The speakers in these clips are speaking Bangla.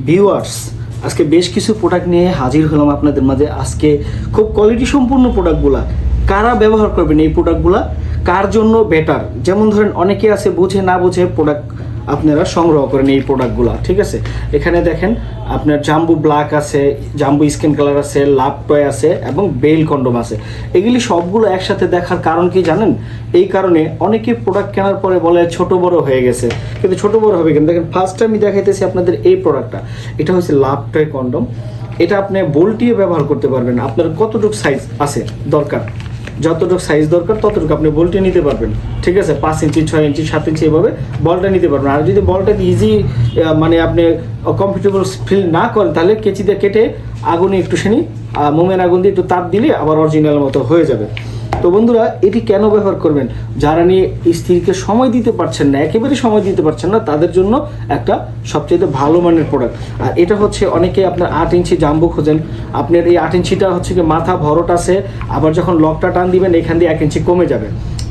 ভিউয়ার্স, আজকে বেশ কিছু প্রোডাক্ট নিয়ে হাজির হলাম আপনাদের মাঝে। আজকে খুব কোয়ালিটি সম্পূর্ণ প্রোডাক্টগুলা কারা ব্যবহার করবেন, এই প্রোডাক্টগুলা কার জন্য বেটার। যেমন ধরেন অনেকে আছে বুঝে না বুঝে প্রোডাক্ট আপনারা সংগ্রহ করেন এই প্রোডাক্টগুলো, ঠিক আছে। এখানে দেখেন আপনার জাম্বু ব্ল্যাক আছে, জাম্বু স্কিন কালার আছে, লাভ টয় আছে এবং বেল কন্ডম আছে। এগুলি সবগুলো একসাথে দেখার কারণ কি জানেন? এই কারণে অনেকে প্রোডাক্ট কেনার পরে বলে ছোট বড় হয়ে গেছে, কিন্তু ছোট বড় হবে কেন? দেখেন ফার্স্ট আমি দেখাইতেছি আপনাদের এই প্রোডাক্টটা। এটা হচ্ছে লাভ টয় কন্ডম। এটা আপনি বল্টিয়ে ব্যবহার করতে পারবেন। আপনার কতটুকু সাইজ আছে দরকার, যতটুকু সাইজ দরকার ততটুকু আপনি বলটা নিতে পারবেন, ঠিক আছে। 5 ইঞ্চি 6 ইঞ্চি 7 ইঞ্চি এভাবে বলটা নিতে পারবেন। আর যদি বলটা ইজি মানে আপনি কমফোর্টেবল ফিল না করেন, তাহলে কেচি দিয়ে কেটে আগুনে একটুখানি মোমের আগুন দিয়ে একটু তাপ দিলে আবার অরিজিনাল মতো হয়ে যাবে। তো বন্ধুরা, এটি কেন ব্যবহার করবেন? যারা নিয়ে স্ত্রীকে সময় দিতে পারছেন না, একেবারে সময় দিতে পারছেন না, তাদের জন্য একটা সবচেয়ে ভালো মানের প্রোডাক্ট। আর এটা হচ্ছে অনেকে আপনার 8 ইঞ্চি জাম্বু খোঁজেন। আপনার এই 8 ইঞ্চিটা হচ্ছে কি মাথা ভরট আছে, আবার যখন লকটা টান দিবেন এখান দিয়ে 1 ইঞ্চি কমে যাবে।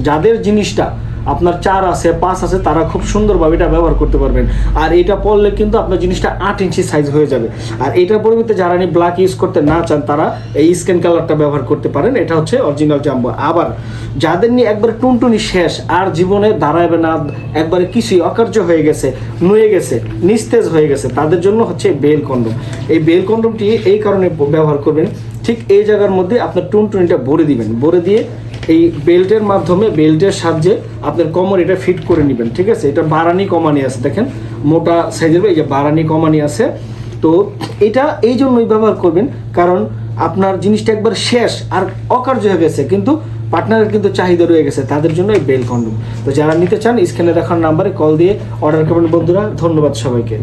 যাদের জিনিসটা আপনার 4 আছে 5 আছে, তারা খুব সুন্দরভাবে এটা ব্যবহার করতে পারবেন। আর এটা পরলে কিন্তু আপনার জিনিসটা 8 ইঞ্চি সাইজ হয়ে যাবে। আর এটার পরিবর্তে যারা নিয়ে ব্ল্যাক ইউজ করতে না চান, তারা এই স্কিন কালারটা ব্যবহার করতে পারেন। এটা হচ্ছে অরিজিনাল জাম্বো। আবার যাদের নিয়ে একবারে টুনটুনি শেষ, আর জীবনে দাঁড়াবে না, একবারে কিছুই অকার্য হয়ে গেছে, নুয়ে গেছে, নিস্তেজ হয়ে গেছে, তাদের জন্য হচ্ছে বেল কন্ডম। এই বেল কন্ডমটি এই কারণে ব্যবহার করবেন, ঠিক এই জায়গার মধ্যে আপনার টুনটুনিটা ভরে দিবেন। ভরে দিয়ে এই বেল্টের মাধ্যমে, বেল্টের সাহায্যে আপনার কোমর এটা ফিট করে নেবেন, ঠিক আছে। এটা বারানি কমানি আছে, দেখেন মোটা সাইজের এই যে বারানি কমানি আছে। তো এটা এই জন্যই ব্যবহার করবেন, কারণ আপনার জিনিসটা একবার শেষ আর অকার্য হয়ে গেছে, কিন্তু পার্টনারের কিন্তু চাহিদা রয়ে গেছে, তাদের জন্য এই বেল কন্ডম। তো যারা নিতে চান স্ক্রিনে দেখার নাম্বারে কল দিয়ে অর্ডার করবেন বন্ধুরা। ধন্যবাদ সবাইকে।